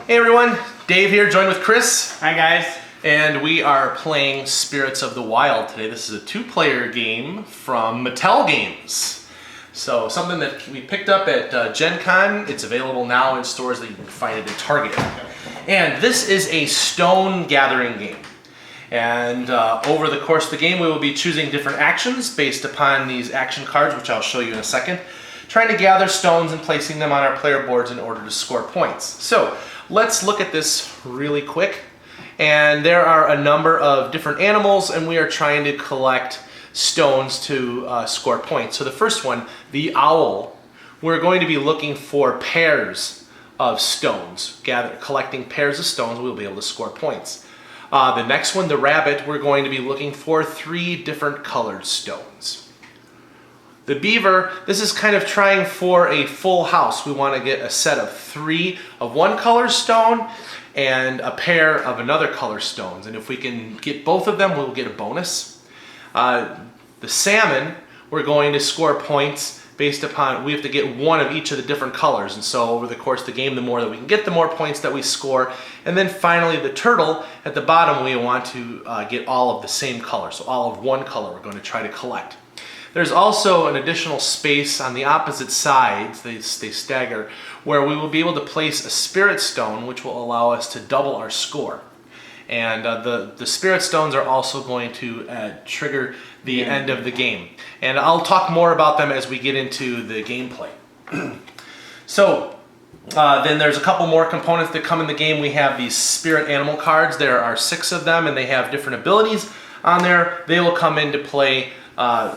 Hey everyone, Dave here, joined with Chris. Hi guys. And we are playing Spirits of the Wild today. This is a two-player game from Mattel Games. So something that we picked up at Gen Con. It's available now in stores that you can find it at Target. And this is a stone gathering game. And over the course of the game, we will be choosing different actions based upon these action cards, which I'll show you in a second. Trying to gather stones and placing them on our player boards in order to score points. So let's look at this really quick. And there are a number of different animals, and we are trying to collect stones to score points. So the first one, the owl, we're going to be looking for pairs of stones. Collecting pairs of stones, we'll be able to score points. The next one, the rabbit, we're going to be looking for 3 different colored stones. The beaver, this is kind of trying for a full house. We want to get a set of 3 of one color stone and a pair of another color stones. And if we can get both of them, we'll get a bonus. The salmon, we're going to score points based upon, we have to get 1 of each of the different colors. And so over the course of the game, the more that we can get, the more points that we score. And then finally, the turtle, at the bottom, we want to get all of the same color. So all of one color we're going to try to collect. There's also an additional space on the opposite sides, they stagger, where we will be able to place a spirit stone, which will allow us to double our score. And the spirit stones are also going to trigger the end of the game. And I'll talk more about them as we get into the gameplay. So then there's a couple more components that come in the game. We have these spirit animal cards. There are 6 of them, and they have different abilities on there. They will come into play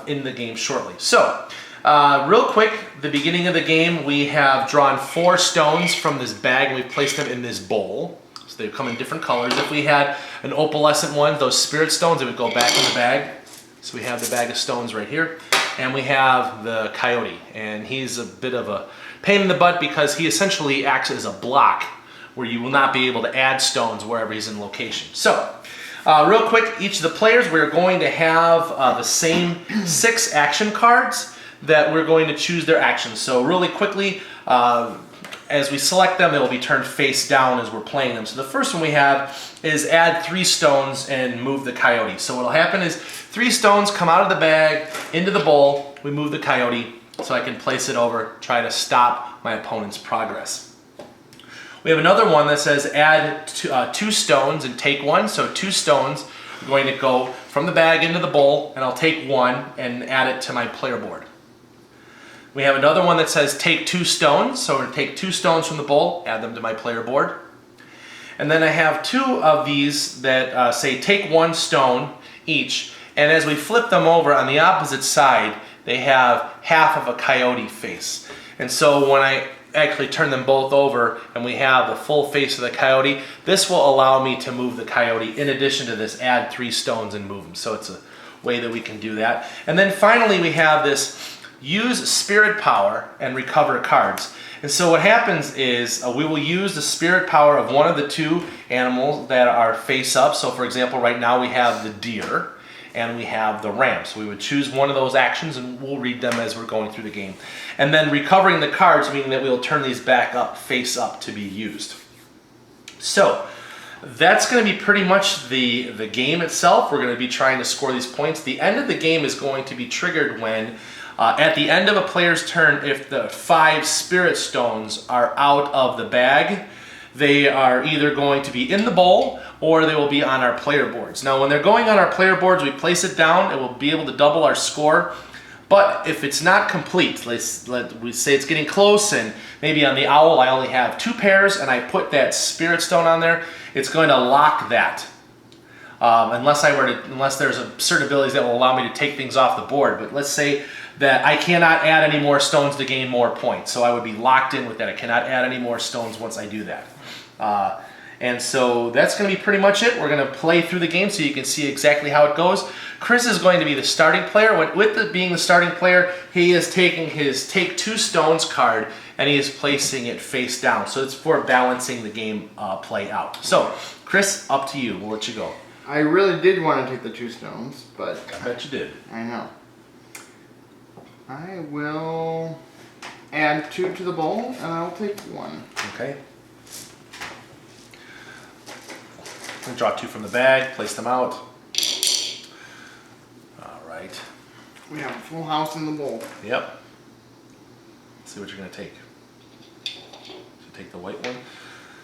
in the game shortly. So, real quick, the beginning of the game, we have drawn 4 stones from this bag, and we've placed them in this bowl. So they come in different colors. If we had an opalescent one, those spirit stones, they would go back in the bag. So we have the bag of stones right here. And we have the coyote, and he's a bit of a pain in the butt because he essentially acts as a block where you will not be able to add stones wherever he's in location. So, real quick, each of the players, we're going to have the same 6 action cards that we're going to choose their actions. So really quickly, as we select them, they will be turned face down as we're playing them. So the first one we have is add 3 stones and move the coyote. So what will happen is 3 stones come out of the bag, into the bowl, we move the coyote so I can place it over, try to stop my opponent's progress. We have another one that says add 2 stones and take 1. So 2 stones are going to go from the bag into the bowl, and I'll take 1 and add it to my player board. We have another one that says take 2 stones. So we're going to take 2 stones from the bowl, add them to my player board. And then I have 2 of these that say take 1 stone each. And as we flip them over on the opposite side, they have half of a coyote face. And so when I actually turn them both over and we have the full face of the coyote, this will allow me to move the coyote in addition to this add 3 stones and move them. So it's a way that we can do that. And then finally we have this use spirit power and recover cards. And so what happens is we will use the spirit power of one of the 2 animals that are face up. So for example, right now we have the deer and we have the ram. So we would choose one of those actions and we'll read them as we're going through the game. And then recovering the cards, meaning that we'll turn these back up, face up to be used. So that's going to be pretty much the game itself. We're going to be trying to score these points. The end of the game is going to be triggered when at the end of a player's turn, if the 5 spirit stones are out of the bag, they are either going to be in the bowl or they will be on our player boards. Now when they're going on our player boards, we place it down, it will be able to double our score. But if it's not complete, we say it's getting close and maybe on the owl I only have 2 pairs and I put that spirit stone on there, it's going to lock that. Unless there's certain abilities that will allow me to take things off the board. But let's say that I cannot add any more stones to gain more points. So I would be locked in with that. I cannot add any more stones once I do that. And so that's going to be pretty much it. We're going to play through the game so you can see exactly how it goes. Chris is going to be the starting player. With being the starting player, he is taking his take 2 stones card and he is placing it face down. So it's for balancing the game play out. So Chris, up to you. We'll let you go. I really did want to take the 2 stones, but I bet you did. I know. I will add 2 to the bowl, and I'll take 1. Okay. I'm gonna draw 2 from the bag, place them out. All right. We have a full house in the bowl. Yep. Let's see what you're gonna take. So take the white one.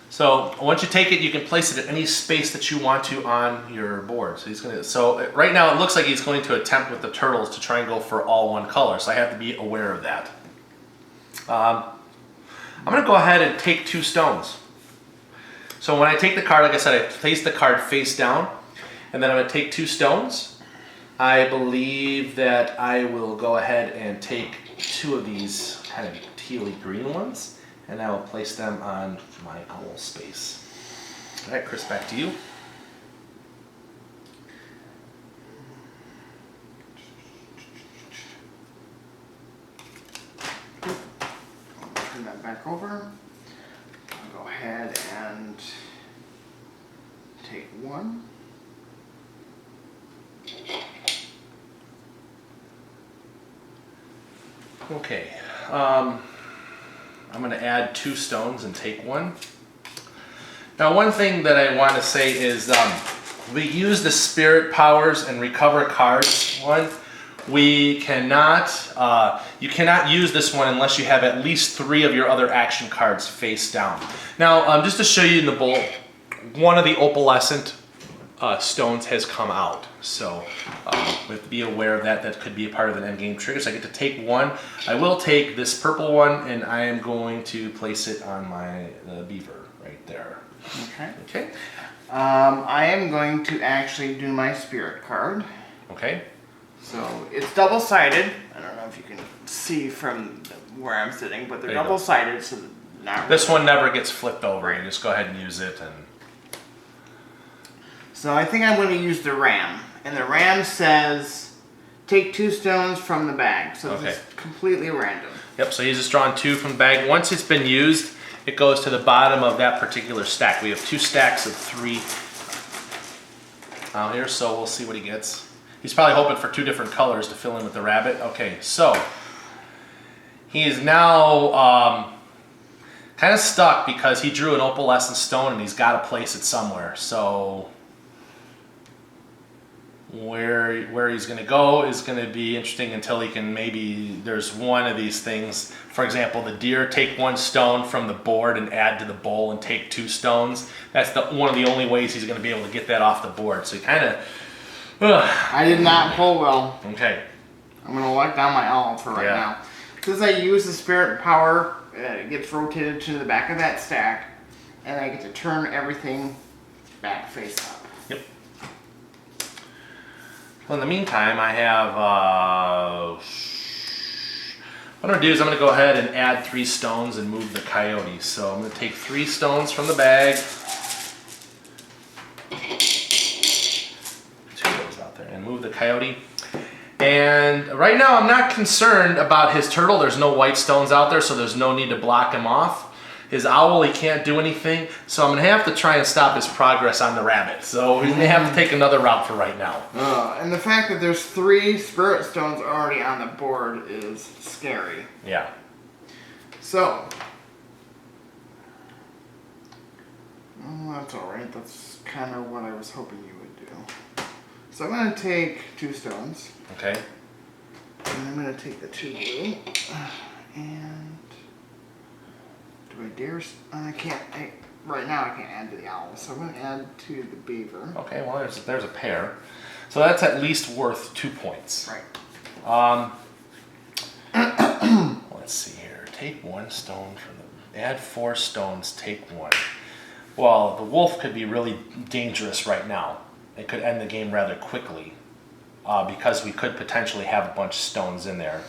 So once you take it, you can place it at any space that you want to on your board. So he's gonna. So right now it looks like he's going to attempt with the turtles to try and go for all one color. So I have to be aware of that. I'm gonna go ahead and take 2 stones. So when I take the card, like I said, I place the card face down, and then I'm gonna take 2 stones. I believe that I will go ahead and take 2 of these kind of tealy green ones, and I will place them on my goal space. All right, Chris, back to you. Turn that back over. I'll go ahead and take 1. Okay, I'm going to add 2 stones and take 1. Now, one thing that I want to say is we use the spirit powers and recover cards one. We cannot, you cannot use this one unless you have at least 3 of your other action cards face down. Now, just to show you in the bowl, one of the opalescent stones has come out. So we have to be aware of that. That could be a part of an end game trigger. So I get to take 1. I will take this purple one, and I am going to place it on my beaver right there. Okay. Okay. I am going to actually do my spirit card. Okay. So it's double-sided. I don't know if you can see from where I'm sitting, but they're There you go. double-sided, so not This one never gets flipped over. You just go ahead and use it. And so I think I'm going to use the ram. And the ram says, take 2 stones from the bag. So Okay. it's completely random. yep, so he's just drawn 2 from the bag. Once it's been used, it goes to the bottom of that particular stack. We have 2 stacks of 3 out here, so we'll see what he gets. He's probably hoping for 2 different colors to fill in with the rabbit. Okay, so he is now kind of stuck because he drew an opalescent stone and he's got to place it somewhere. So where he's going to go is going to be interesting until he can maybe, there's one of these things. For example, the deer, take 1 stone from the board and add to the bowl and take 2 stones. That's one of the only ways he's going to be able to get that off the board. So he kind of... I did not pull well. Okay. I'm going to lock down my owl for right now. Since I use the spirit power, it gets rotated to the back of that stack, and I get to turn everything back face up. Yep. Well, in the meantime, I have... what I'm going to do is I'm going to go ahead and add 3 stones and move the coyote. So I'm going to take 3 stones from the bag. 2 of those out there. And move the coyote. And right now I'm not concerned about his turtle. There's no white stones out there, so there's no need to block him off. His owl, he can't do anything. So I'm going to have to try and stop his progress on the rabbit. So he's going to have to take another route for right now. And the fact that there's 3 spirit stones already on the board is scary. Yeah. So, that's alright. That's kind of what I was hoping you would do. So I'm going to take 2 stones. Okay. And I'm going to take the 2 blue. And do I dare? I can't. Right now I can't add to the owl. So I'm going to add to the beaver. Okay, well there's a pair. So that's at least worth 2 points. Right. Let's see here. Take 1 stone from the... Add 4 stones, take 1. Well, the wolf could be really dangerous right now. It could end the game rather quickly because we could potentially have a bunch of stones in there.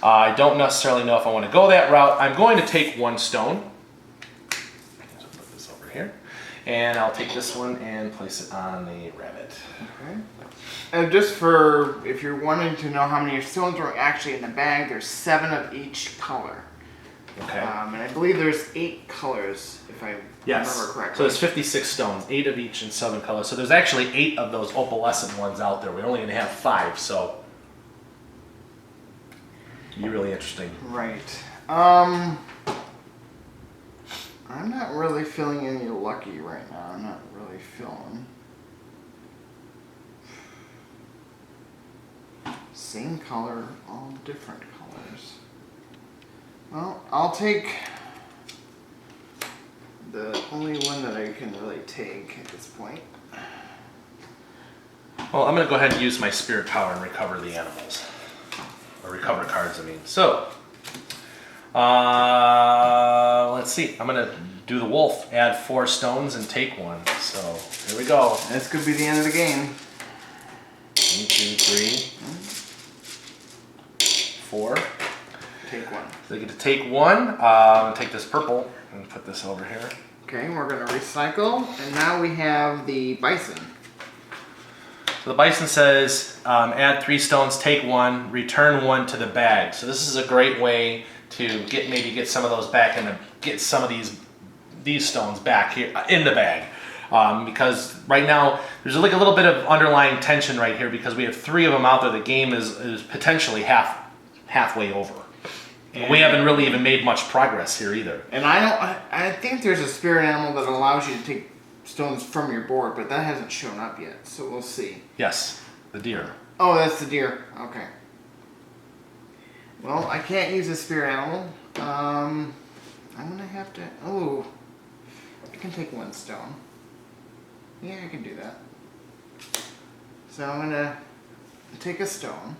I don't necessarily know if I want to go that route. I'm going to take 1 stone. So put this over here. And I'll take this one and place it on the rabbit. Okay. And just for, if you're wanting to know how many stones are actually in the bag, there's 7 of each color. Okay. And I believe there's 8 colors, if I remember correctly. So there's 56 stones, 8 of each in 7 colors. So there's actually 8 of those opalescent ones out there. We're only going to have 5, so it'll be really interesting. Right. I'm not really feeling any lucky right now. I'm not really refill them. Same color, all different colors. Well, I'll take the only one that I can really take at this point. Well, I'm going to go ahead and use my spirit power and recover the animals. Or recover cards, I mean. So, let's see. I'm going to do the wolf. Add 4 stones and take 1. So, here we go. This could be the end of the game. 1, 2, 3, 4. Take 1. So you get to take 1. I'm going to take this purple and put this over here. Okay, we're going to recycle. And now we have the bison. So the bison says, add 3 stones, take 1, return 1 to the bag. So this is a great way to maybe get some of those back and get some of these stones back here in the bag. Because right now there's like a little bit of underlying tension right here because we have 3 of them out there. The game is potentially halfway over. And we haven't really even made much progress here either. And I think there's a spirit animal that allows you to take stones from your board, but that hasn't shown up yet, so we'll see. Yes, the deer. Oh, that's the deer. Okay. Well, I can't use a spirit animal. I'm gonna have to. Oh, I can take 1 stone. Yeah, I can do that. So I'm gonna take a stone.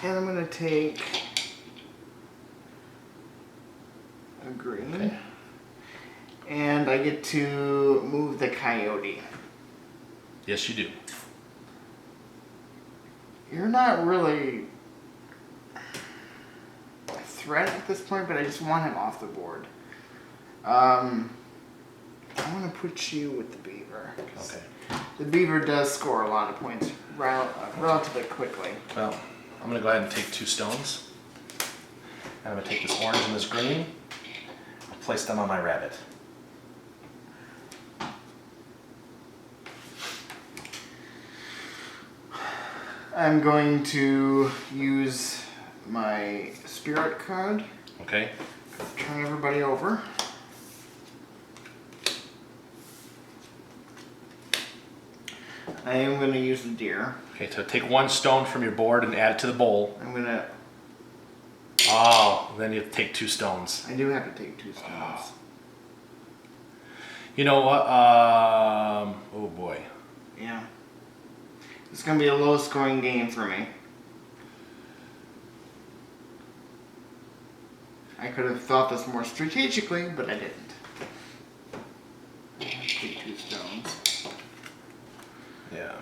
And I'm gonna take a green. Okay. And I get to move the coyote. Yes, you do. You're not really a threat at this point, but I just want him off the board. I want to put you with the beaver. Okay. The beaver does score a lot of points relatively quickly. Well, I'm going to go ahead and take 2 stones. And I'm going to take this orange and this green. I'll place them on my rabbit. I'm going to use my spirit card. Okay. Turn everybody over. I am going to use the deer. Okay, so take 1 stone from your board and add it to the bowl. I'm going to... Oh, then you have to take 2 stones. I do have to take 2 stones. You know what? Oh boy. Yeah. It's going to be a low scoring game for me. I could have thought this more strategically, but I didn't. I have to take 2 stones. Yeah.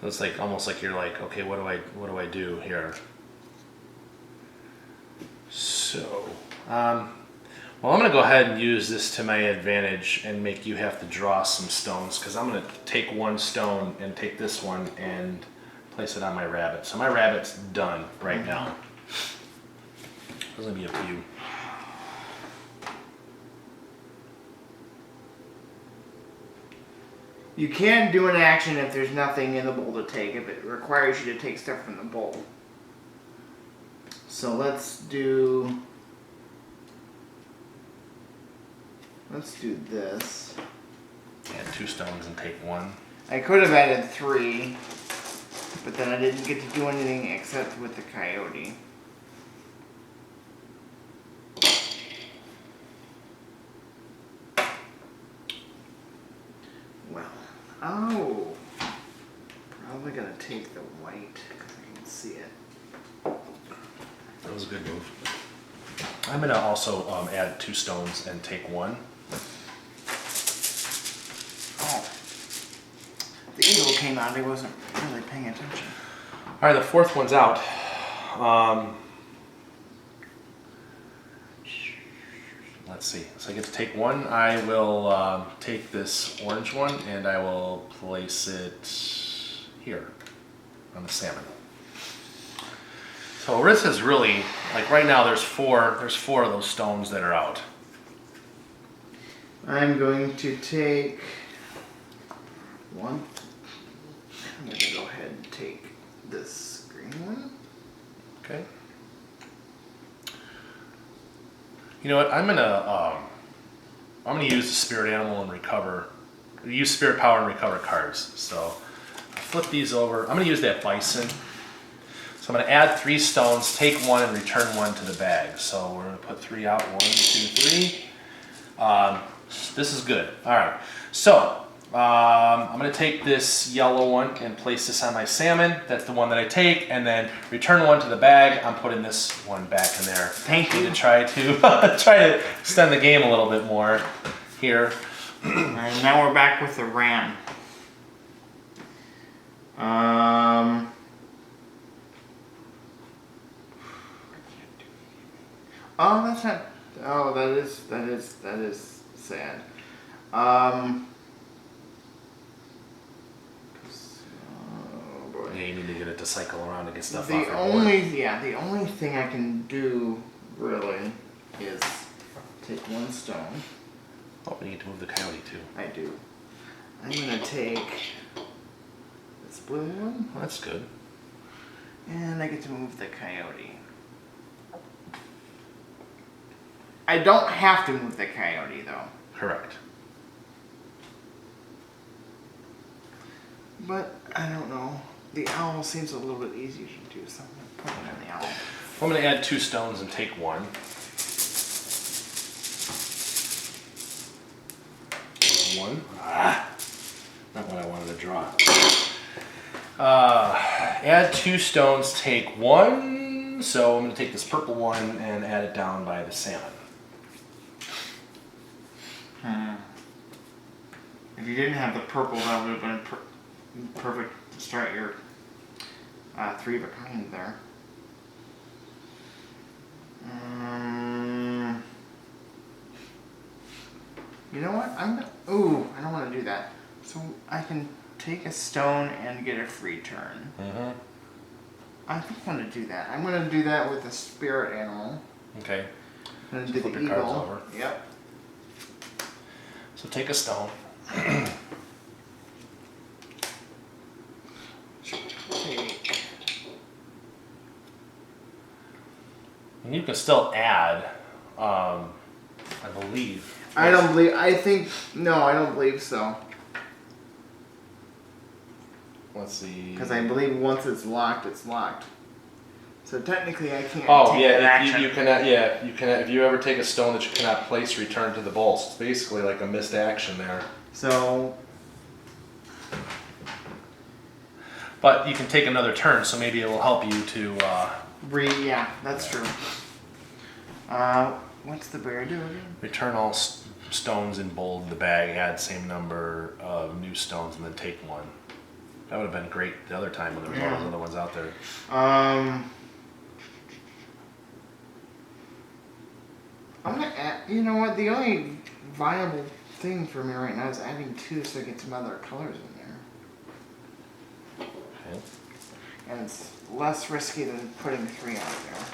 So it's like almost like you're like, okay, what do I do here? So, well, I'm going to go ahead and use this to my advantage and make you have to draw some stones because I'm going to take 1 stone and take this one and place it on my rabbit. So my rabbit's done right now. There's going to be a few. You can do an action if there's nothing in the bowl to take, if it requires you to take stuff from the bowl. So let's do this. Add 2 stones and take 1. I could have added 3, but then I didn't get to do anything except with the coyote. Well, oh, probably gonna take the white because I can see it. That was a good move. I'm going to also add 2 stones and take 1. Oh, the eagle came out. I wasn't really paying attention. All right, the 4th one's out. Let's see. So I get to take 1. I will take this orange one and I will place it here on the salmon. So this is really, like right now there's 4 of those stones that are out. I'm going to take 1, this green one. Okay. You know what? I'm gonna use the spirit animal and recover. Use spirit power and recover cards. So I'll flip these over. I'm gonna use that bison. So I'm gonna add 3 stones, take 1, and return 1 to the bag. So we're gonna put 3 out. 1, 2, 3. This is good. All right. So I'm going to take this yellow one and place this on my salmon. That's the one that I take, and then return 1 to the bag. I'm putting this one back in there. Thank you. To try to extend the game a little bit more here. And now we're back with the ram. Oh, that's not. Oh, that is sad. Oh boy. Yeah, you need to get it to cycle around and get stuff off The your board. only thing I can do really is take 1 stone. Oh, we need to move the coyote too. I do. I'm gonna take this blue one, Well, that's good. and I get to move the coyote. I don't have to move the coyote though. Correct. But I don't know. The owl seems a little bit easier to do, so I'm gonna put it on the owl. I'm going to add 2 stones and take 1. 1. Not what I wanted to draw. Add 2 stones, take 1. So I'm going to take this purple one and add it down by the salmon. If you didn't have the purple, that would have been perfect to start your 3 of a kind there. You know what? Ooh, I don't want to do that. So I can take a stone and get a free turn. Mm-hmm. I think I'm going to do that. I'm going to do that with the spirit animal. Okay. I'm going to So do flip the your cards eagle. over. Yep. So take a stone. Take. And you can still add, I believe. I don't believe so. Let's see. Because I believe once it's locked, it's locked. So technically I can't Oh take yeah, that action. you cannot. Yeah, you can. If you ever take a stone that you cannot place, return to the bowl. So it's basically like a missed action there. So, But you can take another turn, so maybe it will help you to. yeah, that's true. What's the bear do again? Return all stones in bold in the bag. Add same number of new stones, and then take 1. That would have been great the other time when there was all those other ones out there. I'm gonna add. You know what? The only viable thing for me right now is adding 2 so I get some other colors in there, Okay. and it's less risky than putting 3 out there.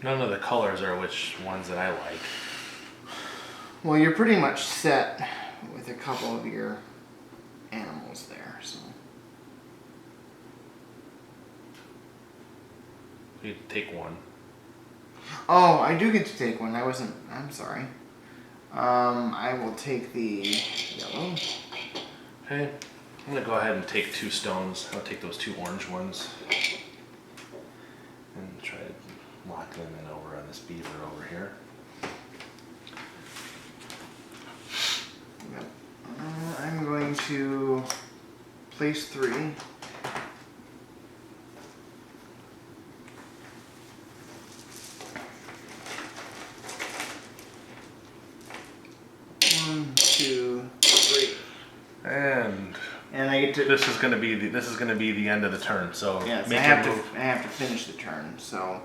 None of the colors are which ones that I like. Well, you're pretty much set with a couple of your animals there, so. You take 1. Oh, I do get to take 1. I'm sorry. I will take the yellow. Okay. I'm gonna go ahead and take 2 stones. I'll take those 2 orange ones. And try to lock them in over on this beaver over here. Yep. I'm going to place 3. One, 2, 3. And I get to. this is gonna be the end of the turn. So Yes, make I your have move. to. I have to finish the turn, so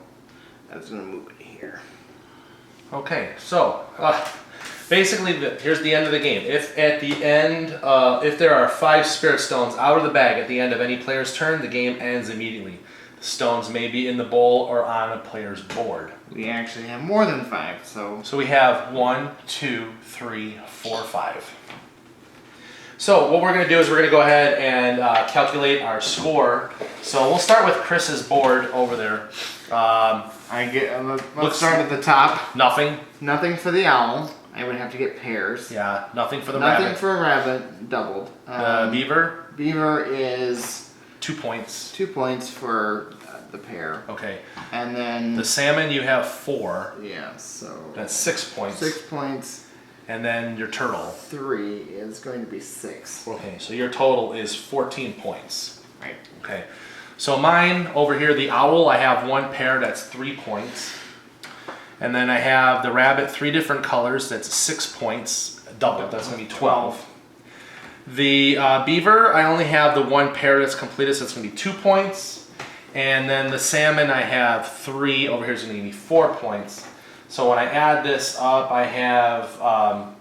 that's gonna move it here. Okay, so basically, here's the end of the game. If at the end, if there are 5 spirit stones out of the bag at the end of any player's turn, the game ends immediately. The stones may be in the bowl or on a player's board. We actually have more than 5, so... So we have 1, 2, 3, 4, 5. So what we're going to do is we're going to go ahead and calculate our score. So we'll start with Chris's board over there. Let's start at the top. Nothing. Nothing for the owl. I would have to get pairs. Yeah, nothing for the rabbit. Nothing for a rabbit, doubled. The beaver? Beaver is... 2 points. 2 points for the pair. Okay. And then... The salmon, you have 4. Yeah, so... That's 6 points. 6 points. And then your turtle. 3 is going to be 6. Okay, so your total is 14 points. Right. Okay. So mine, over here, the owl, I have 1 pair, that's 3 points. And then I have the rabbit, 3 different colors, that's 6 points. Doubled, that's going to be 12. The beaver, I only have the 1 pair that's completed, so it's going to be 2 points. And then the salmon, I have 3. Over here is going to give me 4 points. So when I add this up, I have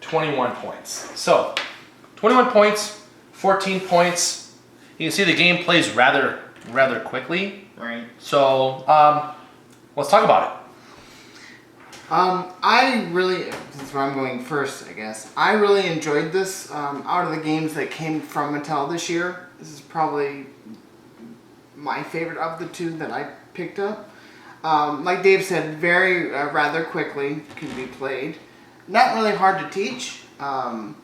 21 points. So 21 points, 14 points. You can see the game plays rather quickly. Right. So let's talk about it. I really, since I'm going first, I guess, I really enjoyed this. Out of the games that came from Mattel this year, this is probably my favorite of the 2 that I picked up. Like Dave said, very rather quickly can be played. Not really hard to teach. And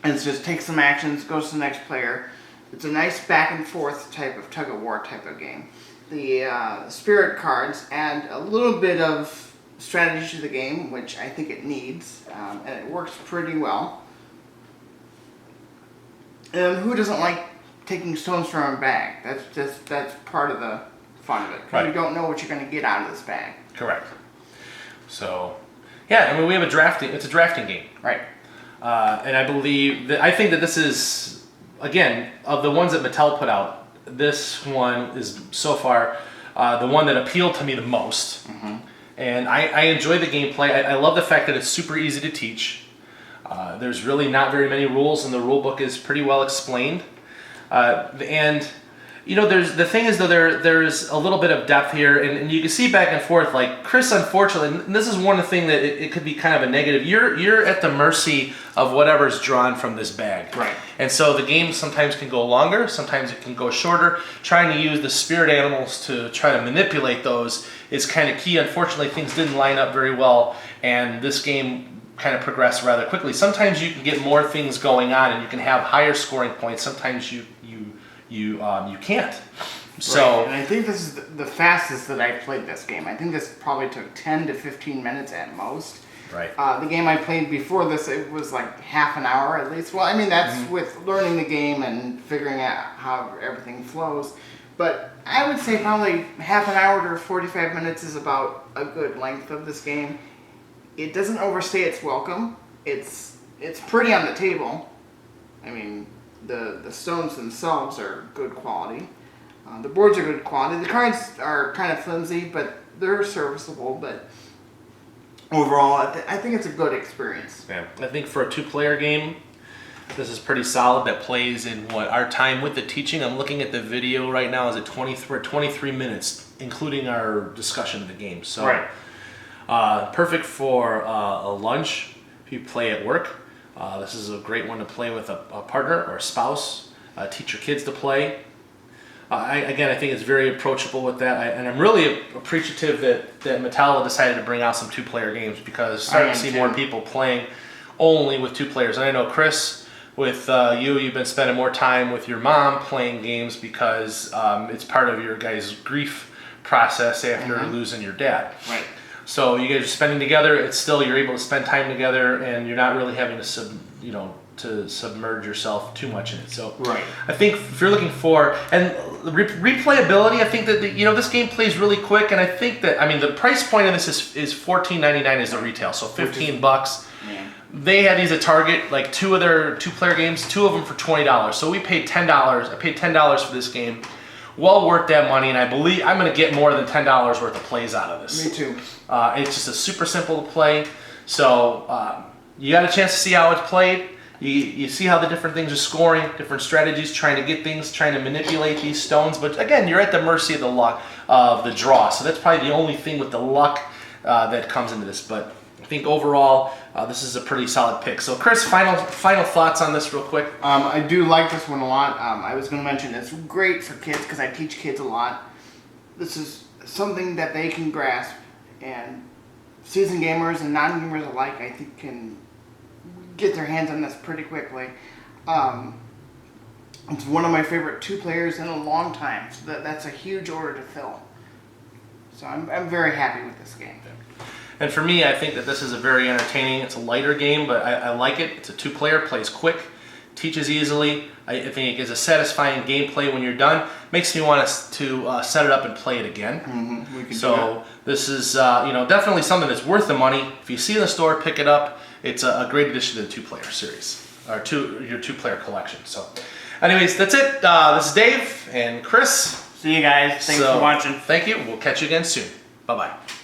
it's just take some actions, goes to the next player. It's a nice back and forth type of tug of war type of game. The spirit cards add a little bit of strategy to the game, which I think it needs, and it works pretty well. And who doesn't like taking stones from a bag? That's part of the fun of it. Because you don't know what you're going to get out of this bag. Correct. So, yeah, I mean, we have it's a drafting game. Right. And I think that this is, again, of the ones that Mattel put out, this one is so far the one that appealed to me the most. Mm-hmm. And I enjoy the gameplay. I love the fact that it's super easy to teach. There's really not very many rules, and the rule book is pretty well explained. And you know, the thing is though, there's a little bit of depth here, and you can see back and forth. Like Chris, unfortunately, and this is one of the things that it could be kind of a negative. You're at the mercy of whatever's drawn from this bag. Right. And so the game sometimes can go longer, sometimes it can go shorter. Trying to use the spirit animals to try to manipulate those is kind of key. Unfortunately, things didn't line up very well, and this game kind of progressed rather quickly. Sometimes you can get more things going on, and you can have higher scoring points. Sometimes you can't. So, right. And I think this is the fastest that I played this game. I think this probably took 10 to 15 minutes at most. Right. The game I played before this, it was like half an hour at least. Well, I mean, that's with learning the game and figuring out how everything flows. But I would say probably half an hour to 45 minutes is about a good length of this game. It doesn't overstay its welcome. It's pretty on the table. I mean, the stones themselves are good quality. The boards are good quality. The cards are kind of flimsy, but they're serviceable. But overall, I think it's a good experience. Yeah, I think for a 2-player game, this is pretty solid. That plays in what our time with the teaching. I'm looking at the video right now. Is at 23 minutes, including our discussion of the game. So, right. Perfect for a lunch if you play at work. This is a great one to play with a partner or a spouse. Teach your kids to play. I think it's very approachable with that, and I'm really appreciative that Mattel decided to bring out some 2-player games, because starting to see more people playing only with 2 players. And I know, Chris, with you've been spending more time with your mom playing games because it's part of your guys' grief process after losing your dad. Right. So you guys are spending together. It's still, you're able to spend time together, and you're not really having to submerge yourself too much in it. So right. I think if you're looking for replayability, I think that this game plays really quick, and I think that the price point of this is $14.99 is the retail, so $15. Yeah. They had these at Target, like 2 of their 2-player games, 2 of them for $20. So we paid $10. I paid $10 for this game. Well worth that money, and I believe I'm going to get more than $10 worth of plays out of this. Me too. It's just a super simple to play, so you got a chance to see how it's played. You see how the different things are scoring, different strategies, trying to get things, trying to manipulate these stones. But again, you're at the mercy of the luck of the draw. So that's probably the only thing with the luck that comes into this. But I think overall, this is a pretty solid pick. So Chris, final thoughts on this real quick? I do like this one a lot. I was going to mention it's great for kids because I teach kids a lot. This is something that they can grasp, and seasoned gamers and non-gamers alike, I think, can get their hands on this pretty quickly. It's one of my favorite 2 players in a long time, so that's a huge order to fill. So I'm very happy with this game. And for me, I think that this is a very entertaining, it's a lighter game, but I like it. It's a 2-player, plays quick, teaches easily. I think it gives a satisfying gameplay when you're done. Makes me want to set it up and play it again. Mm-hmm. We can So this is definitely something that's worth the money. If you see it in the store, pick it up. It's a great addition to the 2-player series, or your 2-player collection. So anyways, that's it. This is Dave and Chris. See you guys. Thanks for watching. Thank you. We'll catch you again soon. Bye-bye.